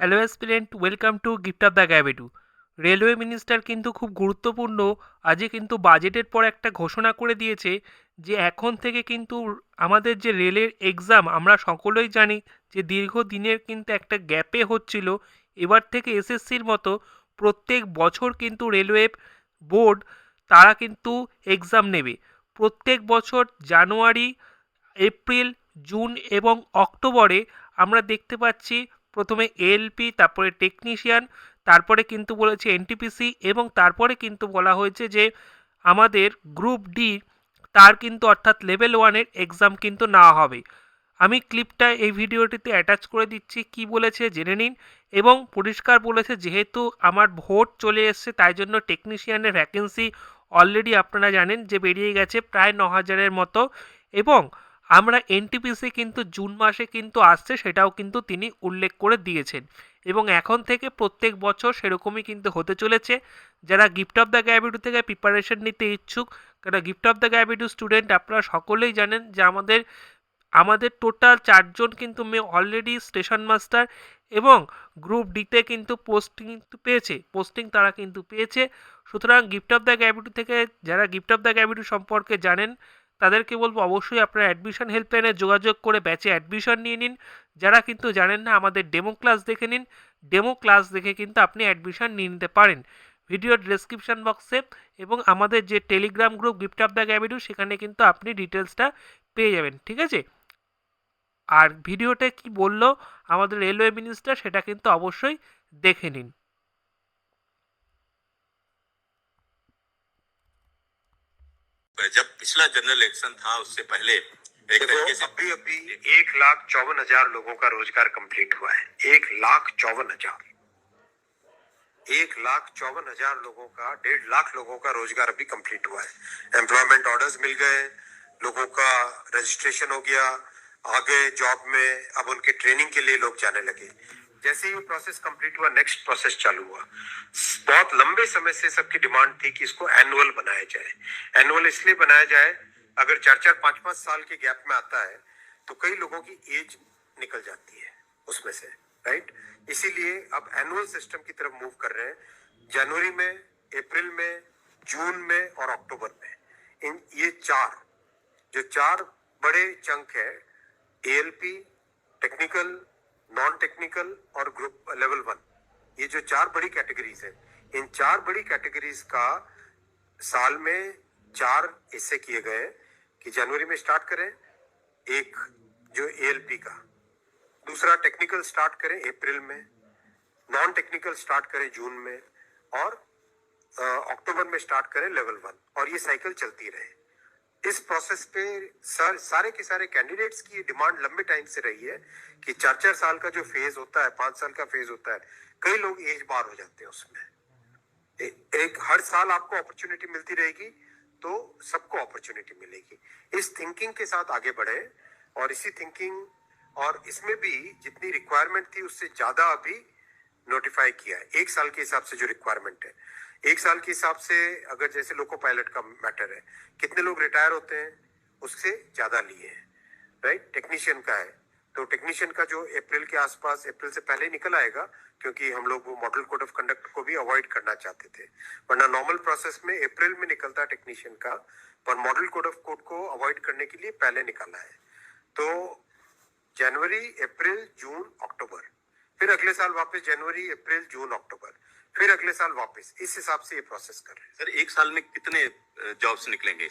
Hello aspirant, welcome to gift of the গ্যাবেটু। Railway minister কিন্তু খুব গুরুত্বপূর্ণ আজকে কিন্তু বাজেটের পর একটা ঘোষণা করে দিয়েছে যে এখন থেকে কিন্তু আমাদের যে রেলের এক্সাম আমরা সকলেই জানি যে দীর্ঘদিনের কিন্তু একটা গ্যাপে হচ্ছিল। এবার থেকে এসএসসির মতো প্রত্যেক বছর কিন্তু রেলওয়ে বোর্ড তারা কিন্তু এক্সাম নেবে। প্রত্যেক বছর জানুয়ারি, এপ্রিল, জুন এবং অক্টোবরে আমরা দেখতে পাচ্ছি প্রথমে এএলপি, তারপরে টেকনিশিয়ান, তারপরে কিন্তু বলেছে এনটিপিসি এবং তারপরে কিন্তু বলা হয়েছে যে আমাদের গ্রুপ ডি তার কিন্তু অর্থাৎ লেভেল ওয়ানের এক্সাম কিন্তু নেওয়া হবে। আমি ক্লিপটা এই ভিডিওটিতে অ্যাটাচ করে দিচ্ছি, কি বলেছে জেনে নিন। এবং পরিষ্কার বলেছে যেহেতু আমার ভোট চলে এসছে তাই জন্য টেকনিশিয়ানের ভ্যাকেন্সি অলরেডি আপনারা জানেন যে বেরিয়ে গেছে প্রায় 9,000-এর মতো। এবং আমরা এনটিপিসি কিন্তু জুন মাসে কিন্তু আসছে সেটাও কিন্তু তিনি উল্লেখ করে দিয়েছেন। এবং এখন থেকে প্রত্যেক বছর সেরকমই কিন্তু হতে চলেছে। যারা গিফট অফ দ্য গ্যাবিটু থেকে প্রিপারেশন নিতে ইচ্ছুক, কারণ গিফট অফ দ্য গ্যাবিটু স্টুডেন্ট আপনারা সকলেই জানেন যে আমাদের আমাদের টোটাল 4 জন কিন্তু অলরেডি স্টেশন মাস্টার এবং গ্রুপ ডিতে কিন্তু পোস্টিং তারা কিন্তু পেয়েছে। সুতরাং গিফট অফ দ্য গ্যাবিটু থেকে যারা গিফট অফ দ্য গ্যাবিটু সম্পর্কে জানেন তাদেরকে বলবো অবশ্যই আপনারা অ্যাডমিশন হেল্পলাইনে যোগাযোগ করে ব্যাচে অ্যাডমিশন নিয়ে নিন। যারা কিন্তু জানেন না আমাদের ডেমো ক্লাস দেখে নিন, ডেমো ক্লাস দেখে কিন্তু আপনি অ্যাডমিশন নিয়ে নিতে পারেন। ভিডিওর ডেসক্রিপশন বক্সে এবং আমাদের যে Telegram group gift of the গ্যাবিটু সেখানে কিন্তু আপনি ডিটেলসটা পেয়ে যাবেন, ঠিক আছে? আর ভিডিওতে কি বললো আমাদের রেলওয়ে মিনিস্টার সেটা কিন্তু অবশ্যই দেখে নিন। जब पिछला जनरल इलेक्शन था उससे पहले एक तरीके से अभी अभी 1,54,000 लोगों का रोजगार कंप्लीट हुआ है। 1,54,000 1,54,000 लोगों का 1.5 लाख लोगों का रोजगार अभी कंप्लीट हुआ है। एम्प्लॉयमेंट ऑर्डर्स मिल गए, लोगों का रजिस्ट्रेशन हो गया, आगे जॉब में अब उनके ट्रेनिंग के लिए लोग जाने लगे। जैसे ही प्रोसेस कंप्लीट हुआ नेक्स्ट प्रोसेस चालू हुआ। बहुत लंबे समय से सबकी डिमांड थी कि इसको एनुअल बनाया जाए। एनुअल इसलिए बनाया जाए, अगर 4-4, 5-5 साल के गैप में आता है तो कई लोगों की एज निकल जाती है उसमें से, राइट। इसीलिए अब एनुअल सिस्टम की तरफ मूव कर रहे हैं। जनवरी में, अप्रैल में, जून में और अक्टूबर में ये चार बड़े चंक है, एएलपी, टेक्निकल, नॉन टेक्निकल और ग्रुप लेवल 1, ये जो 4 बड़ी कैटेगरीज है, इन 4 बड़ी कैटेगरीज का साल में 4 हिस्से किए गए कि जनवरी में स्टार्ट करें एक जो एएलपी का, दूसरा टेक्निकल स्टार्ट करें अप्रैल में, नॉन टेक्निकल स्टार्ट करें जून में और अक्टूबर में स्टार्ट करें लेवल 1, और ये साइकिल चलती रहे। इस प्रोसेस पे सारे के सारे कैंडिडेट्स की डिमांड लंबे टाइम से रही है कि 4-4 साल का जो फेज होता है, 5 साल का फेज होता है, कई लोग एज बार हो जाते हैं उसमें। एक हर साल आपको अपॉर्चुनिटी मिलती रहेगी तो सबको अपॉर्चुनिटी मिलेगी। इस थिंकिंग के साथ आगे बढ़े और इसी थिंकिंग और इसमें भी जितनी रिक्वायरमेंट थी उससे ज्यादा अभी नोटिफाई किया है। 1 साल के हिसाब से जो रिक्वायरमेंट है, 1 साल के हिसाब से अगर जैसे लोको पायलट का मैटर है, कितने लोग रिटायर होते हैं उससे ज्यादा लिए हैं, राइट। टेक्नीशियन का है तो टेक्नीशियन का जो अप्रैल के आसपास, अप्रैल से पहले निकल आएगा, क्योंकि हम लोग वो मॉडल कोड ऑफ कंडक्ट को भी अवॉइड करना चाहते थे, वरना नॉर्मल प्रोसेस में अप्रैल में निकलता टेक्नीशियन का, पर मॉडल कोड ऑफ कोड को अवॉइड करने के लिए पहले निकाला है। तो जनवरी, अप्रैल, जून, अक्टूबर, फिर अगले साल वापस जनवरी, अप्रैल, जून, अक्टूबर, फिर अगले साल वापस, इस हिसाब से ये प्रोसेस कर रहे हैं। सर एक साल में कितने जॉब्स निकलेंगे?